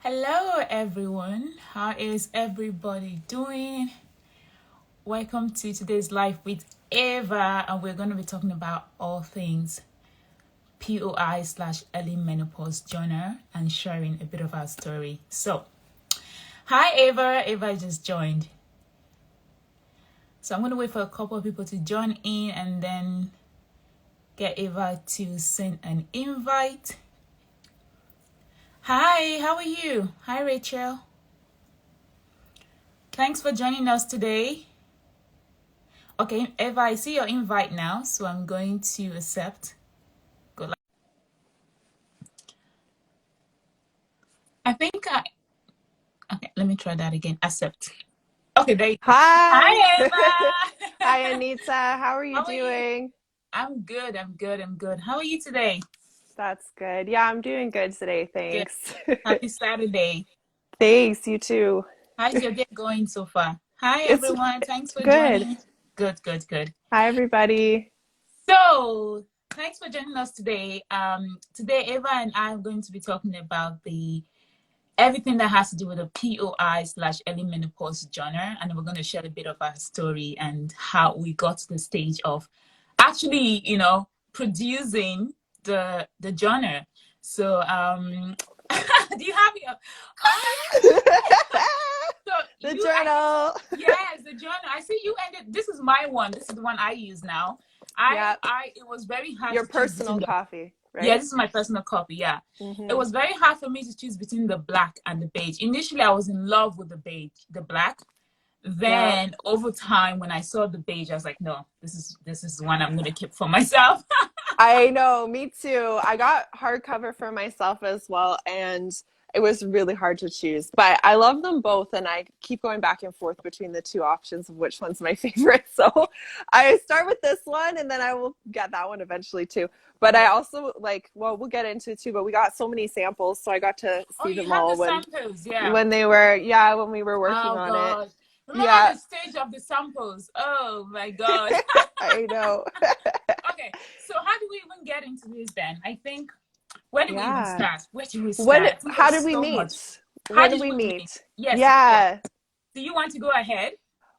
Hello, everyone. How is everybody doing? Welcome to today's live with Ava, and we're going to be talking about all things POI slash early menopause journal and sharing a bit of our story. So, hi, Ava. Ava just joined. So, I'm going to wait for a couple of people to join in and then get Ava to send an invite. Hi, how are you? Hi, Rachel. Thanks for joining us today. Okay, Eva, I see your invite now, so I'm going to accept. Go like. Okay, let me try that again. Accept. Okay, there you go. Hi. Hi, Eva. Hi, Anita. How are you How are you? doing? I'm good. I'm good. I'm good. How are you today? That's good. Yeah, I'm doing good today. Good. Thanks. Happy Saturday. Thanks, you too. How's your day going so far? Hi, It's everyone. Thanks for good. joining. Good, good, good. Hi, everybody. So, thanks for joining us today. Today, Eva and I are going to be talking about the everything that has to do with the POI slash early menopause journal. And we're going to share a bit of our story and how we got to the stage of actually, producing the journal. So, do you have your, oh yeah. So The I think, journal. yes, the journal. I see you ended, this is my one. This is the one I use now. Yep. It was very hard Your to choose between personal the coffee, yeah, right? this is my personal copy. Yeah. It Mm-hmm. was very hard for me to choose between the black and the beige. Initially, I was in love with the beige, the black. Yep. Then over time, when I saw the beige, I was like, no, this is one I'm gonna keep for myself. I know, me too. I got hardcover for myself as well, and it was really hard to choose. But I love them both, and I keep going back and forth between the two options of which one's my favorite. So I start with this one, and then I will get that one eventually too. But I Yeah. also like, well, we'll get into it too, but we got so many samples, so I got to Oh, see you them have the all samples, yeah. when they were, yeah, when we were working Oh on it. God. Remember Yeah, the stage of the samples? Oh my God. I know. Okay, so how do we even get into this then? I think where do we even Yeah. start? Where do we start? I think How there's did we so much. meet? How When did did we we meet? meet? Yes, yes. Yeah. Do you want to go ahead?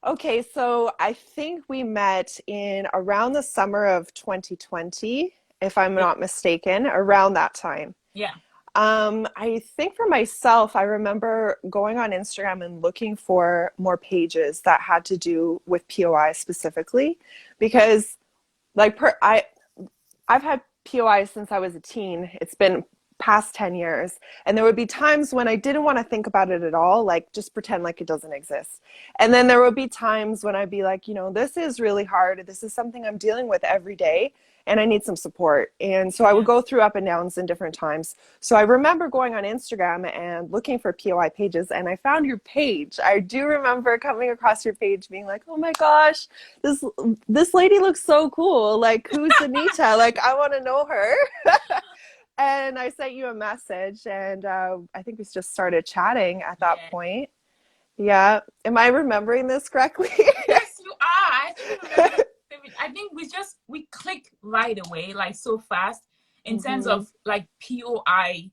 Okay, so I think we met in around the summer of 2020, if I'm Yeah. not mistaken, around that time. Yeah. I think for myself, I remember going on Instagram and looking for more pages that had to do with POI specifically, because like I've had POI since I was a teen. It's been past 10 years. And there would be times when I didn't want to think about it at all, like just pretend like it doesn't exist. And then there would be times when I'd be like, this is really hard. This is something I'm dealing with every day and I need some support. And so I would Yeah. go through up and downs in different times. So I remember going on Instagram and looking for POI pages, and I found your page. I do remember coming across your page being like, oh my gosh, this this lady looks so cool. Like, who's Anita? Like, I want to know her. And I sent you a message, and I think we just started chatting at that Yeah. point. Yeah. Am I remembering this correctly? Yes, you are. I actually remember. I think we click right away, like so fast, in terms hmm of like POI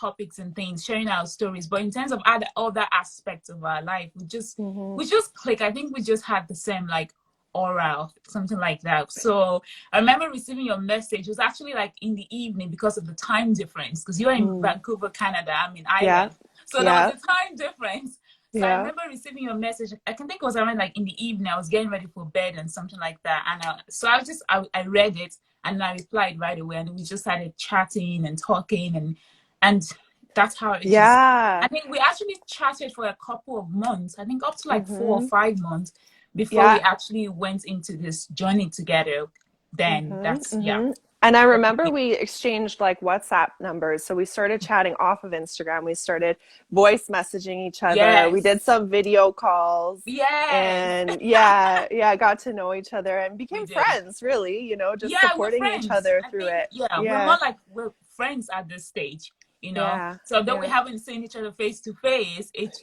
topics and things, sharing our stories. But in terms of other aspects of our life, hmm we just click. I think we just had the same like aura, something like that. So I remember receiving your message. It was actually like in the evening because of the time difference, because you're in mm Vancouver, Canada. I'm in Yeah. Ireland, so there was Yeah. a time difference. So I Yeah. remember receiving your message. I can think it was around like in the evening. I was getting ready for bed and something like that. And so I read it and I replied right away. And we just started chatting and talking and that's how it just. I Yeah. think we actually chatted for a couple of months. I think up to like 4 or 5 months before we Yeah. actually went into this journey together. Then hmm that's yeah. hmm And I remember Definitely. we exchanged like WhatsApp numbers. So we started chatting off of Instagram. We started voice messaging each other. We Yes. did some video calls. Yes. And yeah, yeah, got to know each other and We became did. friends, really, just Yeah, we're supporting each friends. other I through think, it. yeah, we're Yeah. more like we're friends at this stage. Yeah. So though we Yeah. haven't seen each other face to face, it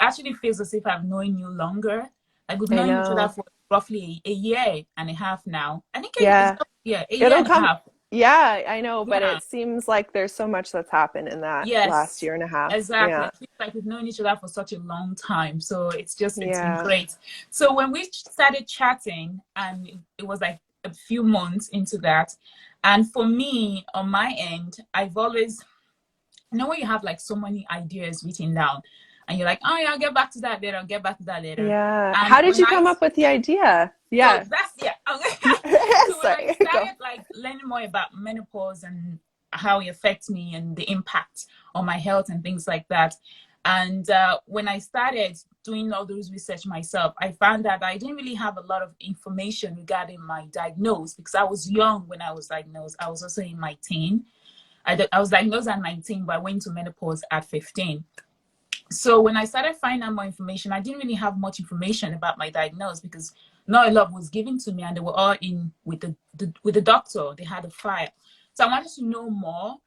actually feels as if I've known you longer. Like we've I known each other know. for roughly a year and a half now. I think it's Yeah. yeah, a year It'll and a come, half. Yeah, I know, but Yeah. it seems like there's so much that's happened in that last Yes, year and a half. exactly. Yeah. It feels like we've known each other for such a long time. So it's been Yeah. great. So when we started chatting, and it was like a few months into that, and for me, on my end, I've always, when you have like so many ideas written down, and you're like, oh yeah, I'll get back to that later, I'll get back to that later. Yeah. And How did when you I come up with the idea? So Yeah. that's yeah. So when I Sorry, go. started like learning more about menopause and how it affects me and the impact on my health and things like that, and when I started doing all those research myself, I found that I didn't really have a lot of information regarding my diagnosis because I was young when I was diagnosed. I was also in my teen. I was diagnosed at 19, but I went to menopause at 15. So when I started finding out more information, I didn't really have much information about my diagnosis because not a lot was given to me, and they were all in with the doctor. They had a file, so I wanted to know more.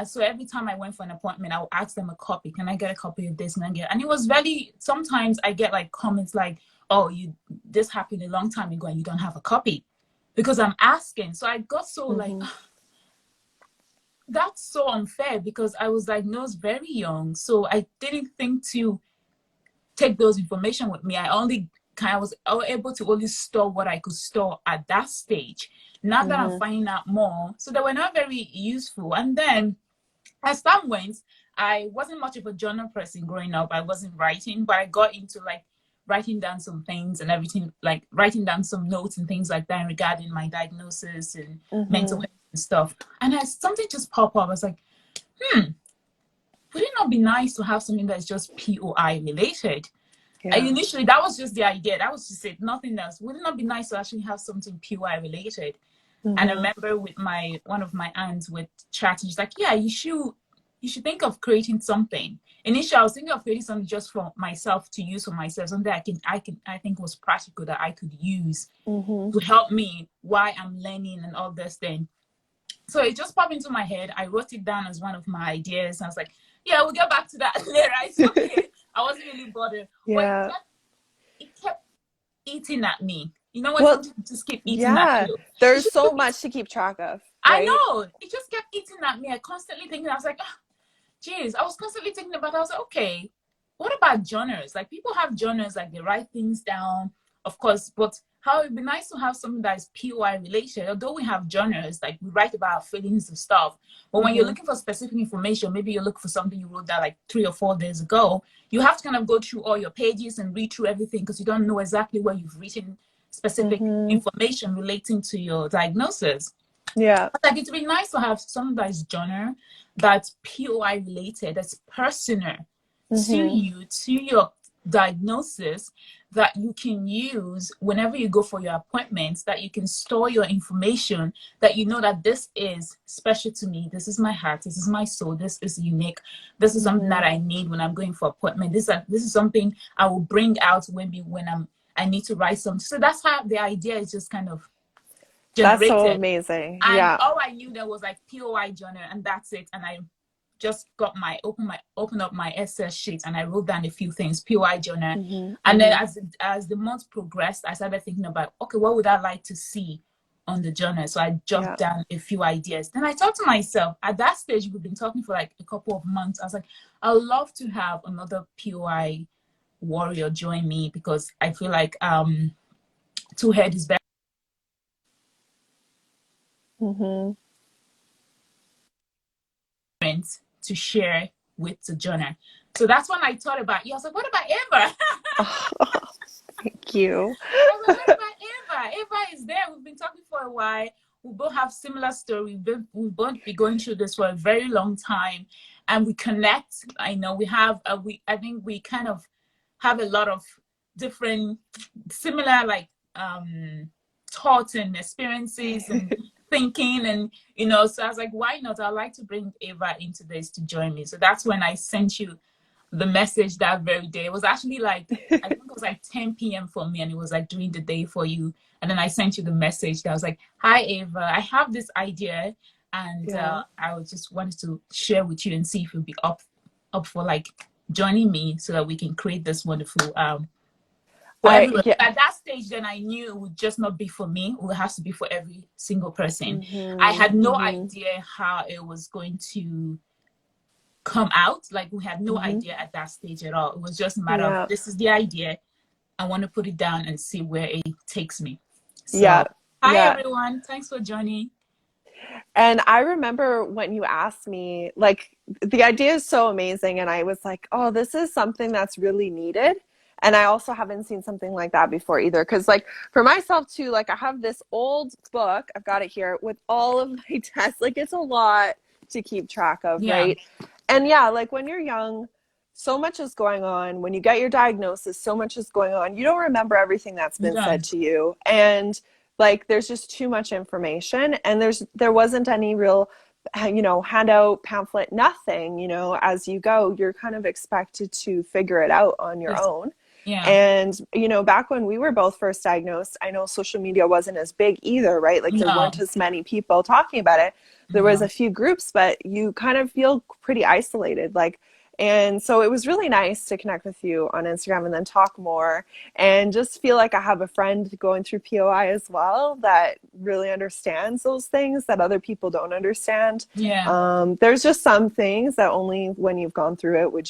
So every time I went for an appointment, I would ask them a copy. Can I get a copy of this? And it was very. Sometimes I get like comments like, "Oh, this happened a long time ago, and you don't have a copy," because I'm asking. So I got so like, Hmm. that's so unfair because I was diagnosed very young, so I didn't think to take those information with me. I only kind of was able to only store what I could store at that stage. Now that I'm Hmm. finding out more, so they were not very useful. And then as time went, I wasn't much of a journal person growing up. I wasn't writing, but I got into like writing down some things and everything, like writing down some notes and things like that regarding my diagnosis and mental Hmm. health and stuff. And as something just popped up, I was like, would it not be nice to have something that's just POI related? Yeah. Initially, that was just the idea. That was just it, nothing else. Would it not be nice to actually have something POI related? And I Hmm. remember with one of my aunts with chatting, she's like, "Yeah, you should think of creating something." Initially, I was thinking of creating something just for myself to use for myself, something I think was practical that I could use Hmm. to help me while I'm learning and all this thing. So it just popped into my head. I wrote it down as one of my ideas. I was like, "Yeah, we'll get back to that later. It's okay." I wasn't really bothered, but Yeah. it kept eating at me. You know when Well, something just keep eating at yeah. you? It There's just so keep eating. much to keep track of, I right? know. It just kept eating at me. I constantly thinking. I was like, oh, geez. I was constantly thinking about it. I was like, okay, what about genres? Like people have genres, like they write things down, of course, but how it'd be nice to have something that is POI related. Although we have genres, like we write about our feelings and stuff. But when you're Hmm. looking for specific information, maybe you look for something you wrote down like 3 or 4 days ago, you have to kind of go through all your pages and read through everything because you don't know exactly where you've written specific Hmm. information relating to your diagnosis. Yeah. Like it'd be nice to have something that's genre, that's POI related, that's personal to Hmm. you, to your diagnosis, that you can use whenever you go for your appointments, that you can store your information, that you know that this is special to me, this is my heart, this is my soul, this is unique, this is something Hmm. that I need when I'm going for appointment. This is something I will bring out when I need to write something. So that's how the idea is just kind of That's so generated. amazing. And Yeah. all I knew there was like POI journal, and that's it. And I just got open up my SS sheet, and I wrote down a few things, POI journal. Hmm. And then Hmm. as the months progressed, I started thinking about, okay, what would I like to see on the journal? So I jotted Yeah. down a few ideas. Then I thought to myself, at that stage, we've been talking for like a couple of months. I was like, I'd love to have another POI warrior join me because I feel like two head is better Hmm. to share with the journal. So that's when I thought about you. I was like, what about Ava? Oh, thank you. I was like, what about Ava? Ava is there. We've been talking for a while. We both have similar story. We've both been going through this for a very long time, and we connect. I know we have. I think we kind of have a lot of different, similar like thoughts and experiences and thinking, and So I was like, why not? I'd like to bring Ava into this to join me. So that's when I sent you the message that very day. It was actually like, I think it was like 10 p.m. for me, and it was like during the day for you. And then I sent you the message that was like, hi, Ava, I have this idea, and Yeah. I just wanted to share with you and see if you'd be up for like joining me so that we can create this wonderful for I everyone. yeah. At that stage, then I knew it would just not be for me. It would have to be for every single person. I Mm-hmm, had no mm-hmm, idea how it was going to come out. Like we had no mm-hmm. idea at that stage at all. It was just a matter of Yeah, this is the idea. I want to put it down and see where it takes me. yeah, So, hi yeah. everyone. Thanks for joining. And I remember when you asked me, like, the idea is so amazing. And I was like, oh, this is something that's really needed. And I also haven't seen something like that before either. Because, like, for myself, too, like, I have this old book, I've got it here, with all of my tests. Like, it's a lot to keep track of, Yeah, right? And yeah, like, when you're young, so much is going on. When you get your diagnosis, so much is going on. You don't remember everything that's you been said don't. to you. And like there's just too much information, and there wasn't any real handout, pamphlet, nothing. As you go, you're kind of expected to figure it out on your It's, own. yeah, And back when we were both first diagnosed, I know social media wasn't as big either, right? Like there no, weren't as many people talking about it. There was no, a few groups, but you kind of feel pretty isolated, like. And so it was really nice to connect with you on Instagram and then talk more and just feel like I have a friend going through POI as well that really understands those things that other people don't understand. yeah, There's just some things that only when you've gone through it would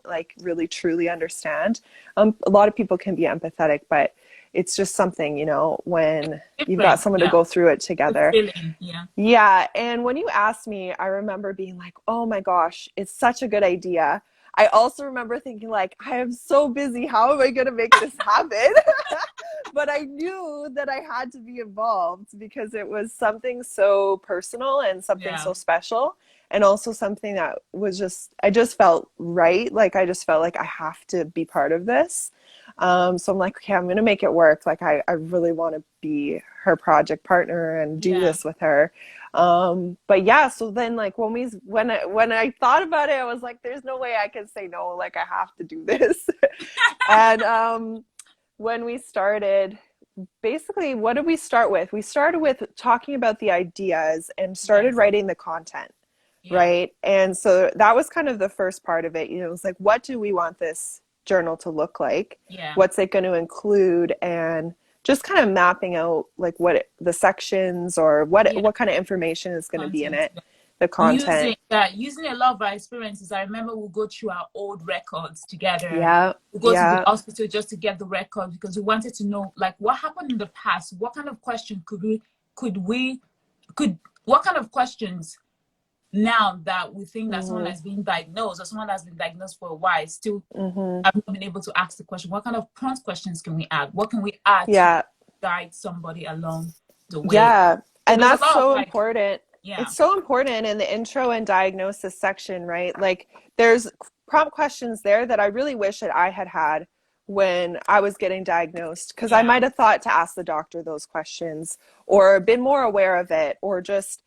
like really truly understand. A lot of people can be empathetic, but it's just something, when you've got different. someone to Yeah, go through it the together. feeling. Yeah, Yeah, and when you asked me, I remember being like, "Oh my gosh, it's such a good idea." I also remember thinking like, "I am so busy. How am I going to make this happen?" But I knew that I had to be involved because it was something so personal and something yeah, so special, and also something that was I just felt right. Like I just felt like I have to be part of this. So I'm like, okay, I'm going to make it work. Like I really want to be her project partner and do yeah. this with her. But yeah, so then like when I thought about it, I was like, there's no way I can say no. Like I have to do this. And when we started, basically, what did we start with? We started with talking about the ideas and started Yes, writing the content, yeah, right? And so that was kind of the first part of it. It was like, what do we want this journal to look like? yeah. What's it going to include? And just kind of mapping out like the sections or Yeah, what kind of information is going to be in content. it, the content. Using a lot of our experiences. I remember we'll go through our old records together. Yeah, We'll go to the yeah. hospital just to get the record because we wanted to know like what happened in the past. What kind of question could we could what kind of questions now that we think that someone Hmm. has been diagnosed or someone has been diagnosed for a while still Hmm. have not been able to ask the question. What kind of prompt questions can we add? What can we add to Yeah, guide somebody along the way? yeah. So And there's a that's lot of so like, important. yeah, It's so important in the intro and diagnosis section, right? Like there's prompt questions there that I really wish that I had had when I was getting diagnosed because I yeah, might have thought to ask the doctor those questions or been more aware of it or just,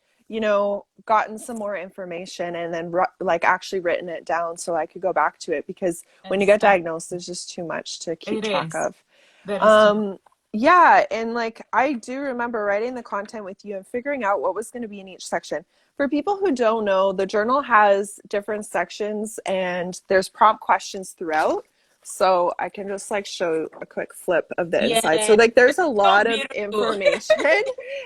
gotten some more information and then like actually written it down so I could go back to it because when you get exactly. diagnosed, there's just too much to keep It track is. of. That is too much. Um, yeah, and like I do remember writing the content with you and figuring out what was going to be in each section. For people who don't know, the journal has different sections and there's prompt questions throughout. So I can just like show a quick flip of the Yeah, inside. So like there's a so lot of beautiful. information.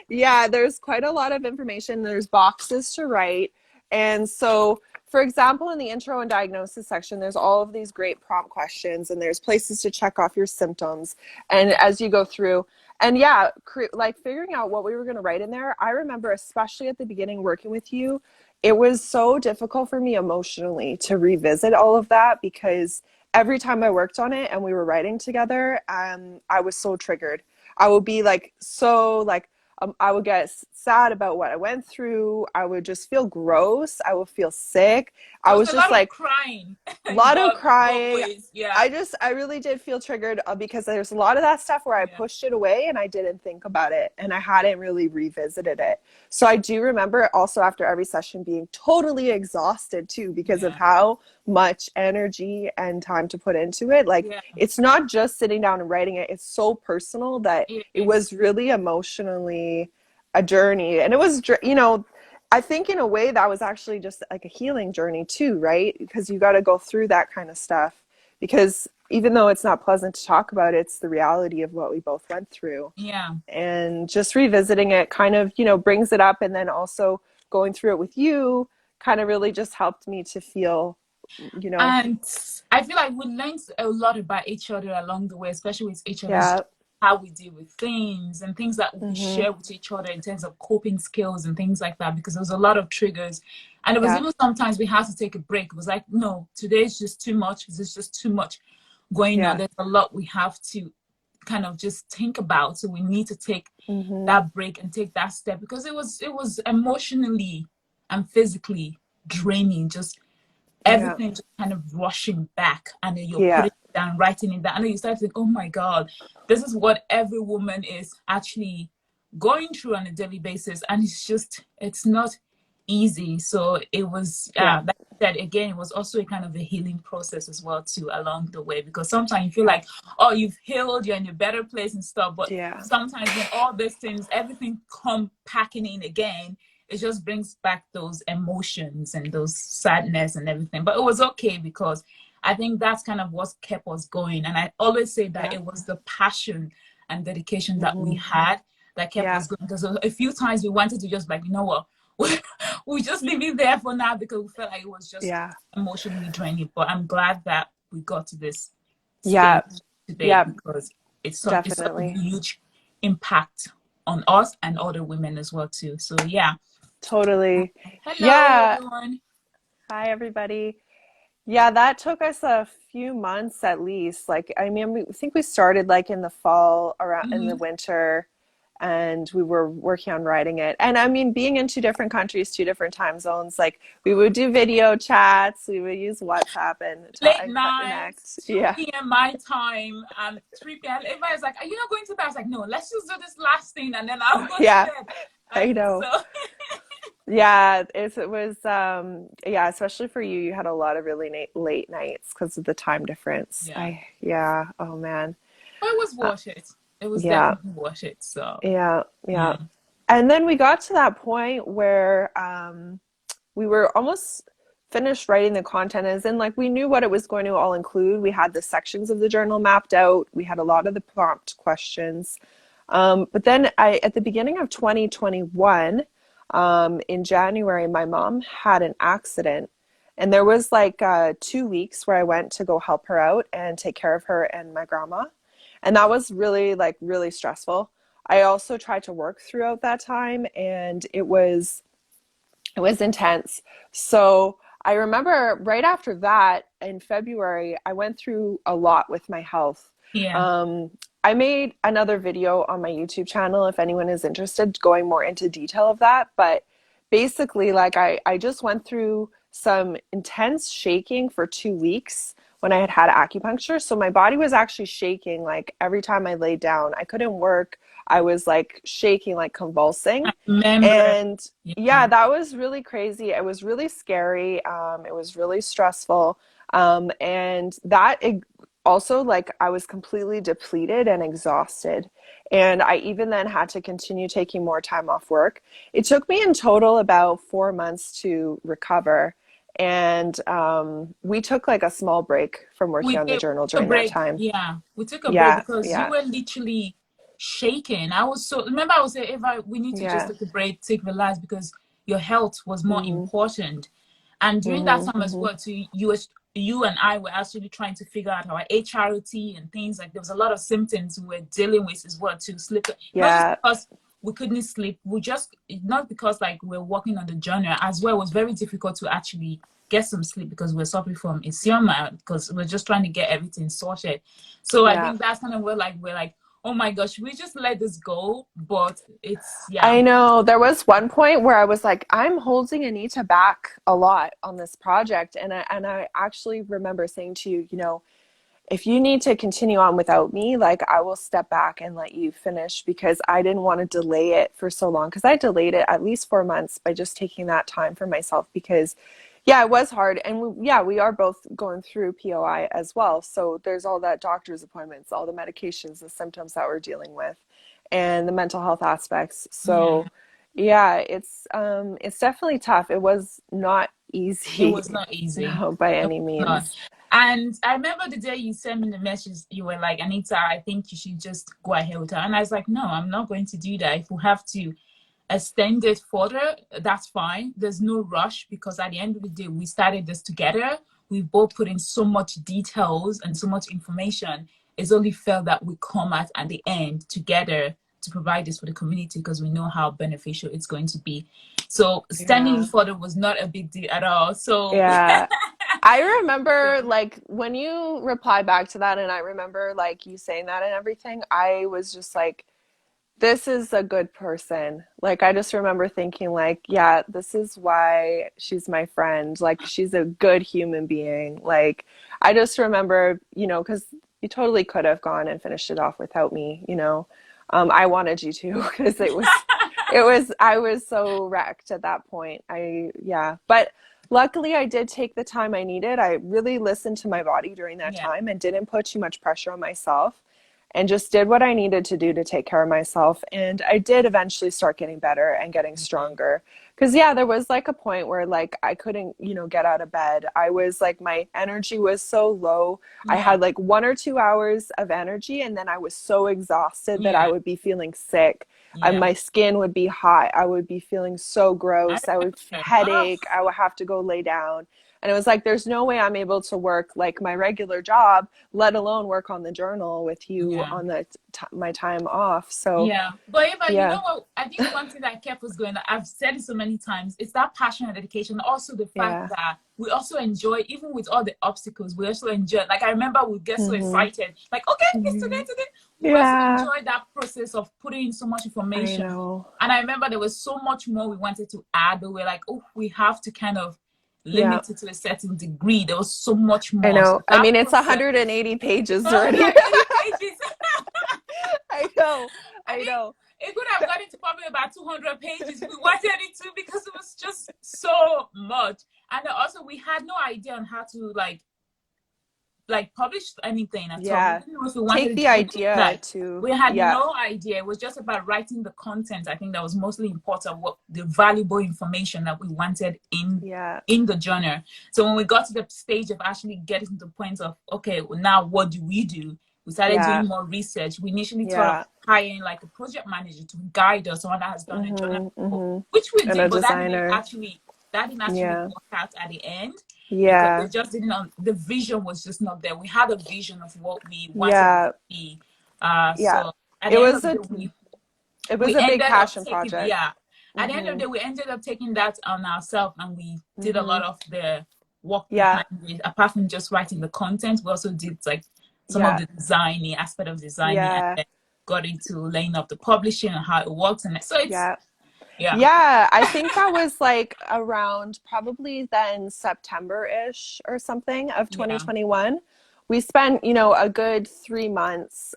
Yeah, there's quite a lot of information. There's boxes to write. And so for example, in the intro and diagnosis section, there's all of these great prompt questions and there's places to check off your symptoms and Yeah, as you go through and yeah, like figuring out what we were going to write in there. I remember especially at the beginning working with you, it was so difficult for me emotionally to revisit all of that because every time I worked on it and we were writing together, I was so triggered. I would be like so like I would get sad about what I went through. I would just feel gross. I would feel sick. there I was was a just lot of like crying a in lot of both crying. ways. Yeah, I really did feel triggered because there's a lot of that stuff where I yeah, pushed it away and I didn't think about it and I hadn't really revisited it. So I do remember also after every session being totally exhausted too because of yeah, how much energy and time to put into it. Like yeah. it's not just sitting down and writing it. It's so personal that It it is. was really emotionally a journey. And it was, I think in a way that was actually just like a healing journey too, right? Because you got to go through that kind of stuff because even though it's not pleasant to talk about, it's the reality of what we both went through. Yeah. And just revisiting it kind of, brings it up. And then also going through it with you kind of really just helped me to feel, you know, And I feel like we learned a lot about each other along the way, especially with each other's, yeah. how we deal with things and things that we Mm-hmm. share with each other in terms of coping skills and things like that, because there was a lot of triggers. And it was Yeah. even sometimes we had to take a break. It was like, no, today's just too much. There's just too much going on. Yeah. There's a lot we have to kind of just think about. So we need to take Mm-hmm. that break and take that step, because it was emotionally and physically draining, just Yeah. everything just kind of rushing back, and then you're Yeah. putting it down, writing it down, and then you start to think, oh my God, this is what every woman is actually going through on a daily basis. And it's not easy. So it was, Yeah. like I said, again, it was also a kind of a healing process as well too along the way, because sometimes you feel Yeah. like, oh, you've healed, you're in a better place and stuff, but Yeah. sometimes when all these things, everything come packing in again, it just brings back those emotions and those sadness and everything. But it was okay, because I think that's kind of what kept us going. And I always say that Yeah. it was the passion and dedication that we Mm-hmm. had that kept Yeah. us going. Because a few times we wanted to just, like, you know what, we just leave it there for now, because we felt like it was just Yeah. emotionally draining. But I'm glad that we got to this Yeah. space today, Yeah. because it's such a Definitely. huge impact on us and other women as well too. So yeah. Totally. Hello, Yeah. everyone. Hi, everybody. Yeah, that took us a few months at least. Like, I mean, I think we started like in the fall, around in the Hmm. winter, and we were working on writing it. And I mean, being in two different countries, two different time zones, like we would do video chats, we would use WhatsApp and talk Late and nights, connect. 2 Yeah. p.m. my time, and 3 p.m. Everybody's like, "Are you not going to bed?" I was like, "No, let's just do this last thing, and then I'll go to Yeah, bed." I Like know. so. Yeah, it was yeah, especially for you, you had a lot of really late nights because of the time difference. Yeah, Yeah, oh man. but it was Uh, worth it. It was yeah. definitely worth it. So Yeah, yeah. yeah, And then we got to that point where we were almost finished writing the content, as in like we knew what it was going to all include. We had the sections of the journal mapped out. We had a lot of the prompt questions. But then at the beginning of 2021, in January, my mom had an accident. And there was like 2 weeks where I went to go help her out and take care of her and my grandma. And that was really, like, really stressful. I also tried to work throughout that time, and it was intense. So I remember right after that in February, I went through a lot with my health. yeah, Um, I made another video on my YouTube channel if anyone is interested, going more into detail of that. But basically, like, I just went through some intense shaking for 2 weeks when I had had acupuncture. So my body was actually shaking like every time I laid down. I couldn't work. I was like shaking, like convulsing. I remember. And yeah, Yeah, that was really crazy. It was really scary. It was really stressful. And also, like, I was completely depleted and exhausted. And I even then had to continue taking more time off work. It took me in total about 4 months to recover. And we took like a small break from working we on the did journal a during that break. time. Yeah, we took a break Yeah, because you yeah, were literally shaking. I was so, remember I was saying, Eva, we need to just yeah. take a break, take relax, because your health was more Mm-hmm, important. And during that mm-hmm, time as mm-hmm. well, too, you and I were actually trying to figure out our HRT and things. Like, there was a lot of symptoms we were dealing with as well, to sleep. Not just Yeah, because we couldn't sleep, we just, not because like we're working on the journal as well. It was very difficult to actually get some sleep, because we're suffering from insomnia, because we're just trying to get everything sorted. So I yeah. think that's kind of where like we're like, oh my gosh, we just let this go. But it's, yeah, I know there was one point where I was like, I'm holding Anita back a lot on this project. And I actually remember saying to you, if you need to continue on without me, like, I will step back and let you finish, because I didn't want to delay it for so long. Because I delayed it at least 4 months by just taking that time for myself, because yeah, it was hard. And yeah, we are both going through POI as well. So there's all that doctor's appointments, all the medications, the symptoms that we're dealing with, and the mental health aspects. yeah, So yeah, it's definitely tough. It was not it was easy not easy. by It any was not. means. And I remember the day you sent me the message, you were like, Anita, I think you should just go ahead with her. And I was like, no, I'm not going to do that. If we have to extend it further, that's fine. There's no rush because at the end of the day, we started this together. We both put in so much details and so much information. It's only felt that we come at the end together to provide this for the community because we know how beneficial it's going to be. So standing Yeah. further was not a big deal at all. So Yeah. I yeah, remember like when you replied back to that, and I remember like you saying that and everything, I was just like, this is a good person. Like, I just remember thinking, like, yeah, this is why she's my friend. Like, she's a good human being. Like, I just remember, because you totally could have gone and finished it off without me, I wanted you to because I was so wrecked at that point. Yeah. But luckily, I did take the time I needed. I really listened to my body during that yeah, time and didn't put too much pressure on myself and just did what I needed to do to take care of myself. And I did eventually start getting better and getting stronger. Because, yeah, there was like a point where like I couldn't, get out of bed. I was like, my energy was so low. I yeah, had like 1 or 2 hours of energy, and then I was so exhausted that I yeah, would be feeling sick. yeah. My skin would be hot. I would be feeling so I gross. I would remember. Oh, headache. I would have to go lay down. And it was like, there's no way I'm able to work like my regular job, let alone work on the journal with you yeah. on my time off. So, Yeah, but Eva, you yeah, know what? I think one thing that kept us going, I've said it so many times, it's that passion and dedication. Also, the fact yeah. that we also enjoy, even with all the obstacles, we also enjoy. Like, I remember we get so Hmm. excited, like, okay, it's today, Hmm. today. We also Yeah, enjoy that process of putting in so much I information. know. And I remember there was so much more we wanted to add, but we're like, oh, we have to kind of Yeah, limit it to a certain degree. There was so much I more. know. So I that mean, it's process, 180 pages already. 180 pages. I know. I I think know. it could have gotten to probably about 200 pages. We wanted it to because it was just so much. And also, we had no idea on how to publish anything at all. We Yeah. didn't know if we Take wanted the to do idea like to, we had yeah, no idea. It was just about writing the content. I think that was mostly important. What the valuable information that we wanted yeah, in the journal. So when we got to the stage of actually getting to the point of okay, well, now what do? We started yeah, doing more research. We initially thought of yeah. hiring like a project manager to guide us, someone that has done a journal Mm-hmm, before, mm-hmm. which we And did, a but designer. that didn't actually Yeah, work out at the end because yeah, it just didn't. The vision was just not there. We had a vision of what we wanted it yeah, to be. yeah. So at It the end was of the a day, it was we a big ended up passion taking project. at the end of Mm-hmm, the day we ended up taking that on ourselves and we did a mm-hmm. lot of the work Yeah, behind it apart from just writing the content. We also did like some of yeah, the designing aspect of designing and yeah, then got into laying up the publishing and how it works and so it's yeah. yeah, Yeah, I think that was like around probably then September-ish or something of yeah, 2021. We spent, a good 3 months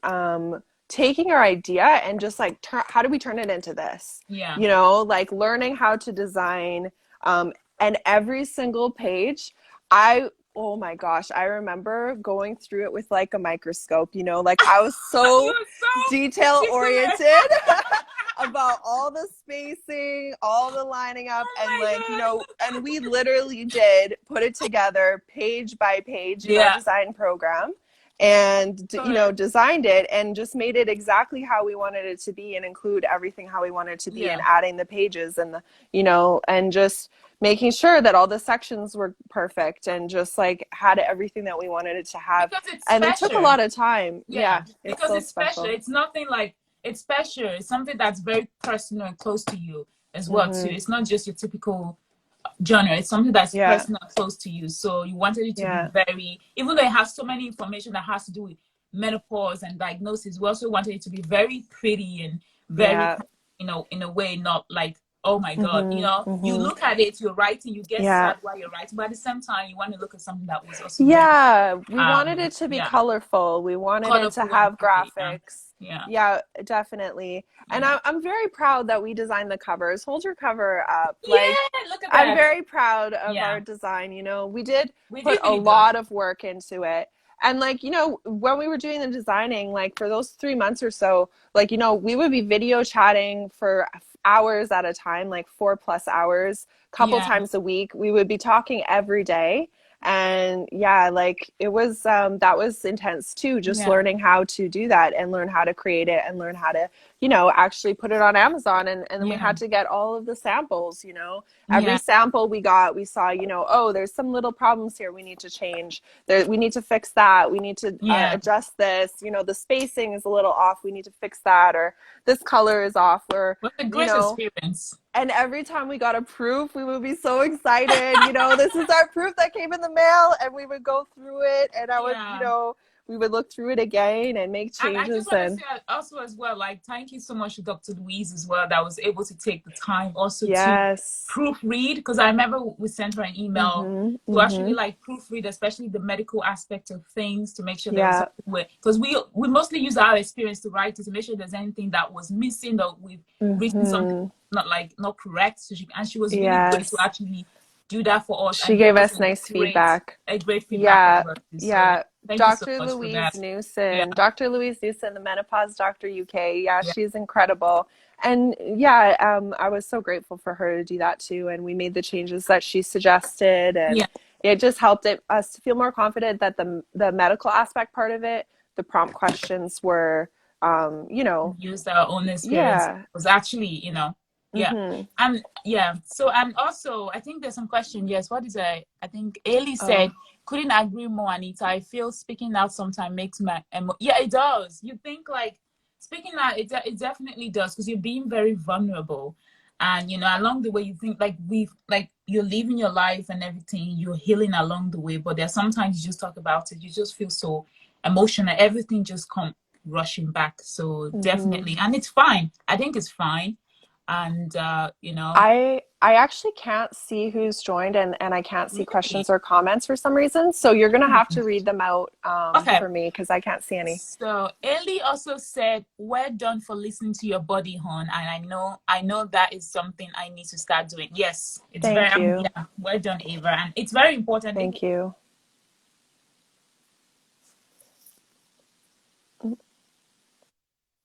taking our idea and just like how do we turn it into this? yeah, Like learning how to design and every single page, I oh my gosh, I remember going through it with like a microscope, like I was so you're so detail meticulous. oriented about all the spacing, all the lining up, Oh and my like, god, and we literally did put it together page by page in our yeah, design program and, correct, designed it and just made it exactly how we wanted it to be and include everything how we wanted it to be and yeah, adding the pages and and just making sure that all the sections were perfect and just like had everything that we wanted it to have. because it's And it took a special. lot of time. Yeah, Yeah, it's because so it's special. special. It's nothing like it's special. It's something that's very personal and close to you as well too. Hmm. It's not just your typical genre. It's something that's Yeah, personal and close to you. So you wanted it to be yeah, very, even though it has so many information that has to do with menopause and diagnosis, we also wanted it to be very pretty and very, yeah. in a way, not like, oh my God, Hmm. you Hmm. look at it, you're writing, you get Yeah. sad while you're writing, but at the same time, you want to look at something that was also very, Yeah, we wanted it to be yeah, colorful. We wanted it to colorful and have pretty. Yeah. graphics. Yeah. Yeah, definitely. And Yeah. I'm very proud that we designed the covers. Hold your cover up. Like, Yeah. Look at I'm that. very proud of our Yeah. design. We did We put did a really good. lot of work into it. And like, when we were doing the designing, like for those 3 months or so, like, we would be video chatting for hours at a time, like 4+ hours, couple Yeah. times a week. We would be talking every day. And yeah, like it was that was intense too, just Yeah. learning how to do that and learn how to create it and learn how to, you know, actually put it on Amazon. And then we Yeah. had to get all of the samples, you know. Every Yeah. sample we got, we saw, you know, oh, there's some little problems here we need to change. There, we need to fix that. We need to Yeah. adjust this. You know, the spacing is a little off. We need to fix that. Or this color is off. Or, What a you great know, experience. and every time we got a proof, we would be so excited. You know, this is our proof that came in the mail, and we would go through it, and I would, you Yeah. know, we would look through it again and make And I just changes. want to And say also as well, like thank you so much to Dr. Louise as well that was able to take the time also to yes, proofread, because I remember we sent her an email mm-hmm, to actually mm-hmm, like proofread, especially the medical aspect of things, to make sure there was yeah, something where, because we mostly use our experience to write it, to make sure there's anything that was missing or we've written something mm-hmm, not correct. So she was really great to yes. actually do that for us She and gave gave us us nice great feedback. a great feedback as Yeah, well too. So yeah. thank you so Dr. much for Louise that. Yeah. Newson, Dr. Louise Newson, the Menopause Doctor UK. Yeah, Yeah. she's incredible. And yeah, I was so grateful for her to do that too. And we made the changes that she suggested, and Yeah. it just helped us to feel more confident that the medical aspect part of it, the prompt questions were, you know, Used our own experience yeah, was actually, yeah. mm-hmm. And yeah, so and also I think there's some question. Yes, what is I think Ailey said, Oh, couldn't agree more, Anita. I feel speaking out sometimes makes yeah, it does. You think like speaking out, it definitely does, because you're being very vulnerable. And along the way you think like you're living your life and everything, you're healing along the way, but there's sometimes you just talk about it, you just feel so emotional, everything just come rushing back. So mm-hmm. definitely, and it's fine. I think it's fine. And I actually can't see who's joined, and I can't see really, questions or comments for some reason. So you're gonna have hmm. to read them out Okay. for me because I can't see any. So Ellie also said, "Well done for listening to your body, hon." And I know that is something I need to start doing. Yes, it's very Thank you. yeah. Well done, Ava, and it's very important. I think Thank you.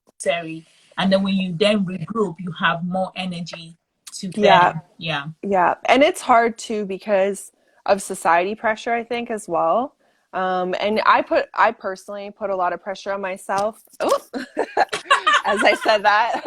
it's necessary. And then when you then regroup, you have more energy to Yeah, then yeah. yeah. And it's hard too because of society pressure, I think, as well. And I personally put a lot of pressure on myself. Oh, as I said that.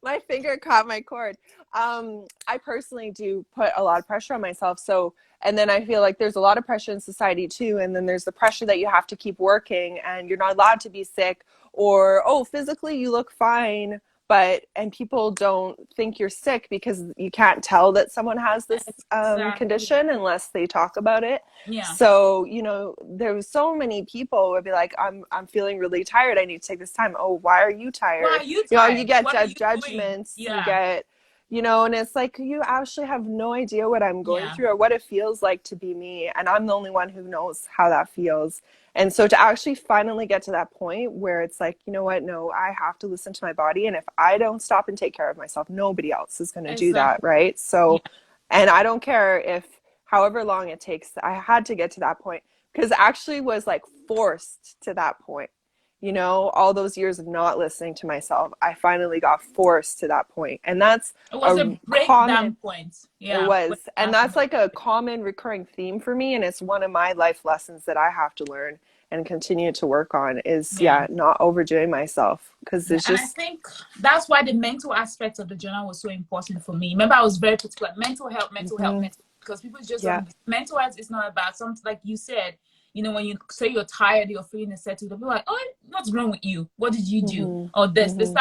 My finger caught my cord. I personally do put a lot of pressure on myself. So, and then I feel like there's a lot of pressure in society too. And then there's the pressure that you have to keep working and you're not allowed to be sick, or, oh, physically you look fine, but, and people don't think you're sick because you can't tell that someone has this Exactly. condition unless they talk about it. Yeah. So, you know, there was so many people would be like, I'm feeling really tired. I need to take this time. Oh, why are you Why tired? are you You know, you tired? get What are you doing? judgments, you Yeah. get, you know, and it's like, you actually have no idea what I'm going Yeah. through or what it feels like to be me. And I'm the only one who knows how that feels. And so to actually finally get to that point where it's like, you know what, no, I have to listen to my body. And if I don't stop and take care of myself, nobody else is going to do that. Exactly. Right. Yeah. So, and I don't care if however long it takes, I had to get to that point because actually was like forced to that point. You know, all those years of not listening to myself, I finally got forced to that point. And that's It was a a breakdown common, point. it Yeah. was, and that's like a common recurring theme for me. And it's one of my life lessons that I have to learn and continue to work on is, Yeah. yeah, not overdoing myself because Yeah. it's And I just, think that's why the mental aspect of the journal was so important for me. Remember, I was very particular. Mental health, mental health, mm-hmm, mental, because people just yeah, don't. Mental health is not about something like you said. When you say you're tired, you're feeling unsettled, they'll be like, "Oh, what's wrong with you? What did you do?" mm-hmm, Or this. They mm-hmm,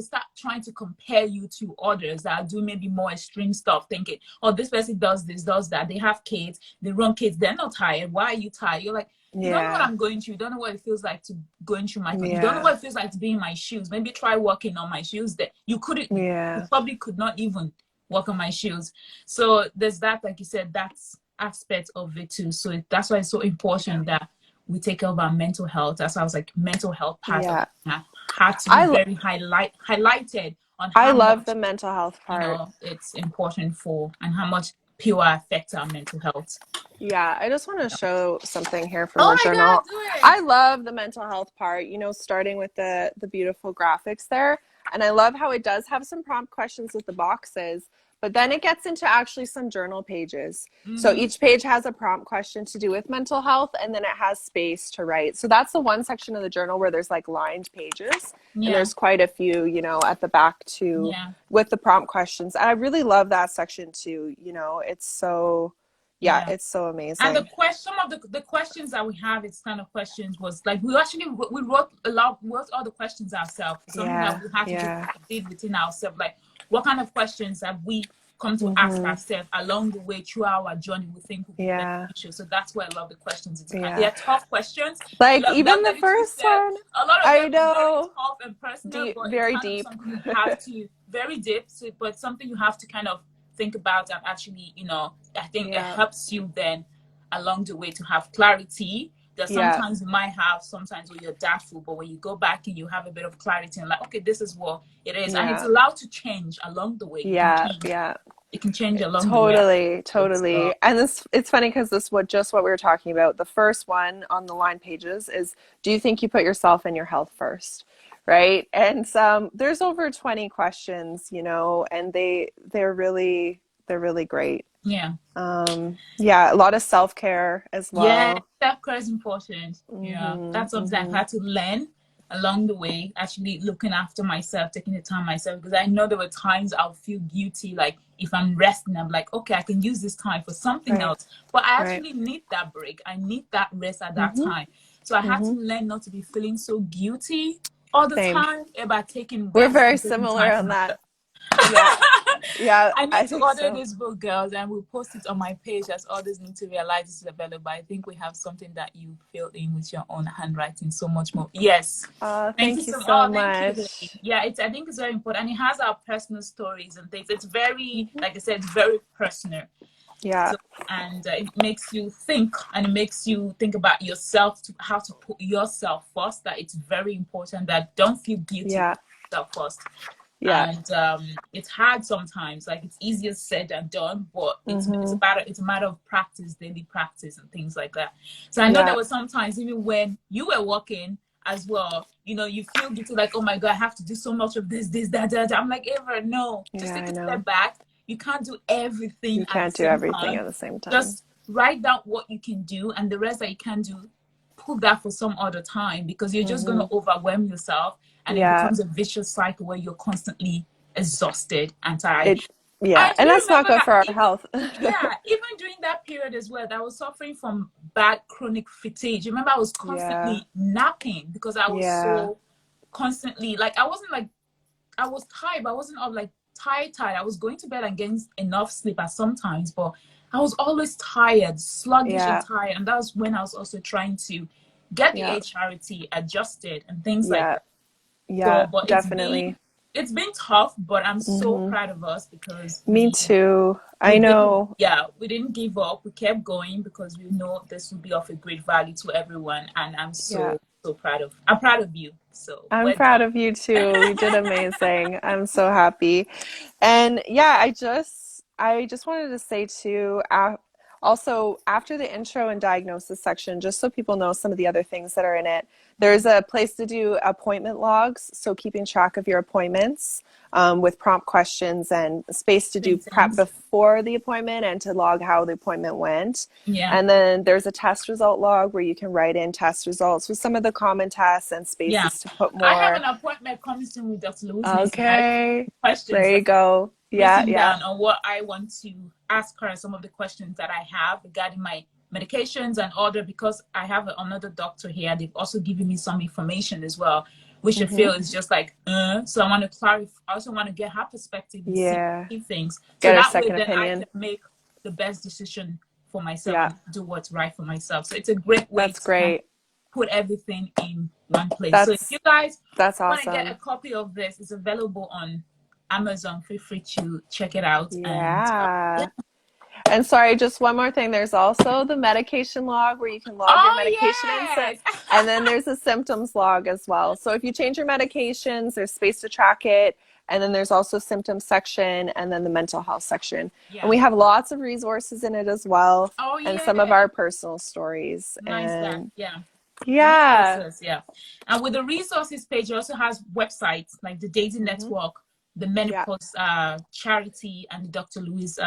start trying to compare you to others that are doing maybe more extreme stuff, thinking, "Oh, this person does this, does that. They have kids, they run kids. They're not tired. Why are you tired?" You're like, you don't know what yeah, I'm going through. You don't know what it feels like to going through my. You don't know yeah, what it feels like to be in my shoes. Maybe try walking on my shoes. That you couldn't. You yeah, probably could not even walk on my shoes. So there's that, like you said, that's aspect of it too. So that's why it's so yeah, important that we take care of our mental health. That's why I was like, mental health part of yeah. it had to be I, very highlighted on I how love much the mental health part. it's important for, and how much POI affects our mental health. Yeah, I just want to show something here from Oh the my God, journal. do it. I love the mental health part, you know, starting with the beautiful graphics there. And I love how it does have some prompt questions with the boxes, But then it gets into actually some journal pages. So Mm-hmm. each page has a prompt question to do with mental health, and then it has space to write. So that's the one section of the journal where there's like lined pages, and Yeah. there's quite a few, at the back too, Yeah. with the prompt questions. I really love that section too. It's so, yeah, Yeah. it's so And amazing. some of the questions that we have, it's kind of questions was like we actually we wrote all the questions ourselves. Something that Yeah, we had to just yeah, did within ourselves. Like what kind of questions have we come to ask mm-hmm, ourselves along the way through our journey we think would be yeah, beneficial. So that's why I love the questions. They yeah. are tough questions. Like That even the lady too first said one, a lot of I them is very know, tough and personal, deep, but it's very kind of deep. something you have to very deep. So, but something you have to kind of think about and actually, I think it Yeah, helps you then along the way to have clarity that yeah, sometimes you might have sometimes when you're doubtful, but when you go back and you have a bit of clarity and like, okay, this is what it is, and it's yeah, allowed to change along the way. yeah, yeah. It can change along the way. Totally, So totally. And it's funny because just what we were talking about. The first one on the line pages is, do you think you put yourself and your health first? Right? And there's over 20 questions, and they're really great. yeah. Yeah, a lot of self-care as Yeah, well. self-care is important. Yeah, Mhm. that's something I've Mhm. had to learn along the way, actually looking after myself, taking the time myself, because I know there were times I'll feel guilty, like if I'm resting, I'm like, okay, I can use this time for something Right. else. But I Right. actually need that break. I need that rest at that Mhm. time. So I had to Mhm. learn not to be feeling so guilty all the Same. time about taking We're rest very and taking similar time for on that. myself. Yeah. Yeah, I need I to think order so. this book, girls, and we'll post it on my page as others need to realize this is available. I think we have something that you filled in with your own handwriting so much more. Yes. Thank you Thank you so much. so Oh, thank you, lady. much. Yeah, I think it's very important. And it has our personal stories and things. It's very, Mhm. like I said, very personal. Yeah. So, and it makes you think and it makes you think about yourself, how to put yourself first. That it's very important that don't feel guilty, Yeah. put yourself first. Yeah. And it's hard sometimes, like it's easier said than done, but Mhm. it's a matter of practice, daily practice and things like that. So I know there Yeah. were sometimes even when you were working as well, you feel guilty, like, oh my god, I have to do so much of this that. I'm like, Ava, no, just Yeah, take I a know. step back. You can't do everything You at the can't do same everything time. at the same time. Just write down what you can do, and the rest that you can do, put that for some other time, because you're just going to Mhm. overwhelm yourself, and it Yeah. becomes a vicious cycle where you're constantly exhausted and tired. It yeah, I do and that's not remember good that for our even, health. yeah, even during that period as well, that I was suffering from bad chronic fatigue. Remember, I was Yeah. constantly napping because I was Yeah. so constantly, like, I wasn't like, I was tired, but I wasn't all like tired. I was going to bed and getting enough sleep at sometimes, but I was always tired, sluggish and Yeah. tired. And that was when I was also trying to get the Yeah. HRT adjusted and things like Yeah. that. So, Yeah, but definitely. it's been tough, but I'm so Mhm. proud of us because Me too. we I didn't, know. yeah, we didn't give up. We kept going because we know this will be of a great value to everyone, and Yeah. I'm proud of you. So I'm we're proud done. of you too. You did amazing. I'm so happy. And yeah, I just wanted to say too, also after the intro and diagnosis section, just so people know some of the other things that are in it, there's a place to do appointment logs, so keeping track of your appointments, with prompt questions and space to do prep Symptoms. before the appointment and to log how the appointment went. Yeah. And then there's a test result log where you can write in test results with some of the common tests and Yeah. spaces to put I have more. an appointment coming soon with Dr. Louise Newson. I have Okay, questions there that you go. Yeah, written yeah. down on what I want to ask her, some of the questions that I have regarding my medications and order, because I have another doctor here. They've also given me some information as well, which I Mm-hmm. feel is just like, so I want to clarify. I also want to get her perspective and Yeah. see things. So Get a that way second then I opinion. can make the best decision for myself Yeah, and do what's right for myself. So it's a great way that's to kind of great. put everything in one place. So if That's you guys that's want to get a awesome. copy of this, it's available on Amazon. Feel free to check it out. And yeah. Yeah. And sorry, just one more thing. There's also the medication log where you can log your Oh medication in. So, yes. and then there's a symptoms log as well. So if you change your medications, there's space to track it. And then there's also symptoms section and then the mental health section. And Yeah. we have lots of resources in it as well Oh and some of yeah. our personal stories. Nice that. And Yeah. yeah. Resources. Yeah. And with the resources page, it also has websites like the dating Hmm. network. the Yeah. Menopause charity and the Dr. Louise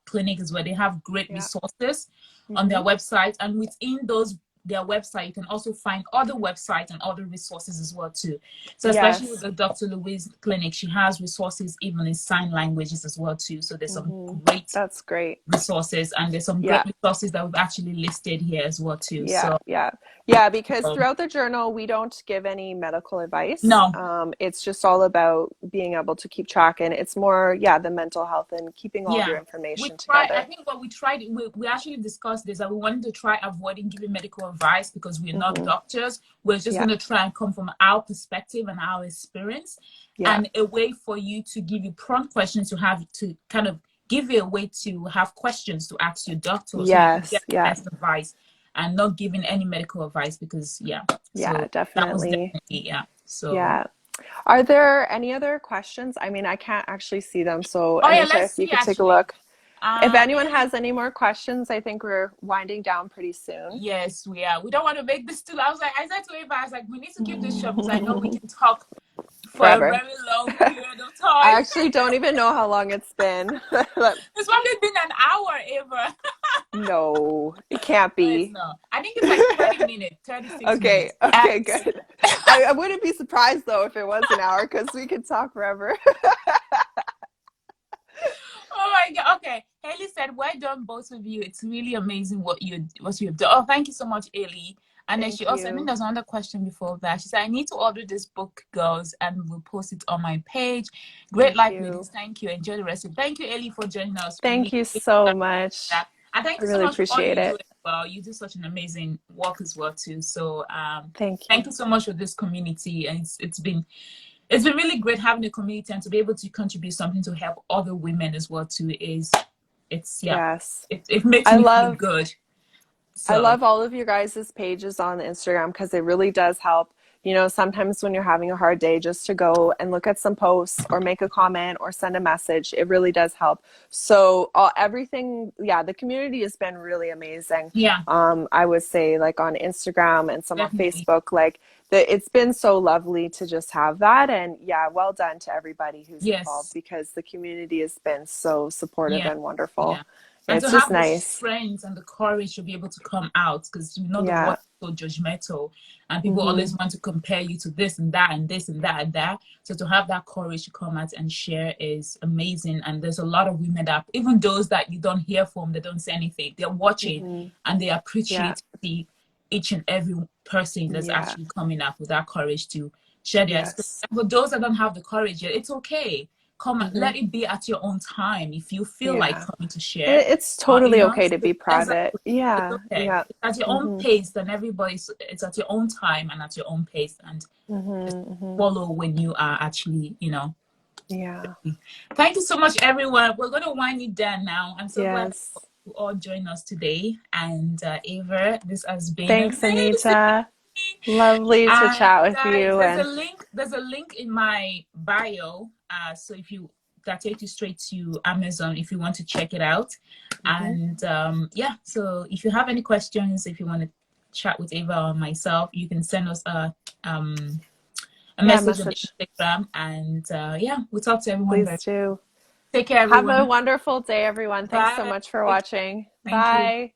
clinic is where they have great Yeah. resources on their Mm-hmm. website. And within those their website, you can also find other websites and other resources as well too. So especially with Yes. the Dr. Louise clinic, she has resources even in sign languages as well too. So there's some Mm-hmm. great That's great. resources, and there's some great Yeah. resources that we've actually listed here as well too. Yeah, So yeah, yeah, because um, throughout the journal, we don't give any medical advice. no, It's just all about being able to keep track, and it's more, yeah, the mental health and keeping all of your yeah. We information try. I together. think what we tried, we actually discussed this, that we wanted to try avoiding giving medical advice because we're not Hmm. doctors. We're just Yeah, going to try and come from our perspective and our experience, yeah, and a way for you to give you prompt questions to have to kind of give you a way to have questions to ask your doctor so you can get yes, the yeah, best advice and not giving any medical advice because, yeah. yeah, So that was definitely. definitely, yeah. So, Yeah. Are there any other questions? I mean, I can't actually see them, so oh, yeah, Anita, let's if you see could take a actually. look. If anyone Ellie, has any more questions, I think we're winding down pretty soon. yes, we are. We don't want to make this too long. I said to Ava, I was like, we need to keep this short because I know we can talk for a Forever. very long period of I time. actually don't even know how long it's been. It's probably been an hour, Ava. No, it can't No, it's be. not. I think it's like 30 minutes, 36 Okay, minutes. okay, good. I wouldn't be surprised though if it was an hour because we could talk forever. Oh my God. Okay. Haley said, well done, both of you. It's really amazing what you've done. Oh, thank you so much, Haley. And then she Thank also, I think you. there's another question before that. She said, I need to order this book, girls, and we'll post it on my page. Great Thank life, you. ladies. Thank you. Enjoy the rest of it. Thank you, Haley, for joining us. Thank We you really so appreciate much. that. And thank I you so really much for all appreciate you do it. as well. You do such an amazing work as well, too. So Thank thank you. you so much for this community. And it's been really great having a community and to be able to contribute something to help other women as well too is it's yeah Yes. it makes I me feel love good. I So love all of your guys' pages on Instagram because it really does help. You know, sometimes when you're having a hard day, just to go and look at some posts or make a comment or send a message, it really does help. So, everything, yeah, the community has been really amazing. yeah, I would say, like on Instagram and some on definitely. Facebook, like it's been so lovely to just have that. And yeah, well done to everybody who's involved Yes. because the community has been so supportive Yeah. and wonderful. Yeah. And to It's just have the nice. strength and the courage to be able to come out because you know the Yeah. world is so judgmental and people Hmm. always want to compare you to this and that and this and that and that. So to have that courage to come out and share is amazing. And there's a lot of women that even those that you don't hear from, they don't say anything. They're watching Hmm. and they Yeah. appreciate each and every person that's Yeah. actually coming up with that courage to share their experience. Yes. And for those that don't have the courage yet, it's okay. Come, Hmm. let it be at your own time. If you feel like Yeah. coming to share, It's totally okay to be private. exactly, it's Yeah. okay. Yeah. It's at your own Hmm. pace. Then it's at your own time and at your own pace, and just Hmm. Hmm. follow when you are actually, Yeah. Thank you so much, everyone. We're going to wind it down now. I'm so glad Yes. you all joined us today. And Ava, this has been Thanks, amazing. Anita. Lovely to And chat with guys, you. there's a And link. There's a link in my bio. So if you that takes you straight to Amazon if you want to check it out. hmm And yeah, so if you have any questions, if you want to chat with Ava or myself, you can send us a yeah, message on message. Instagram. And yeah, we'll talk to everyone very. Please do. Take care, Have a everyone. wonderful day, everyone. Thanks so Bye. much for Take care. watching. Thank you. Bye.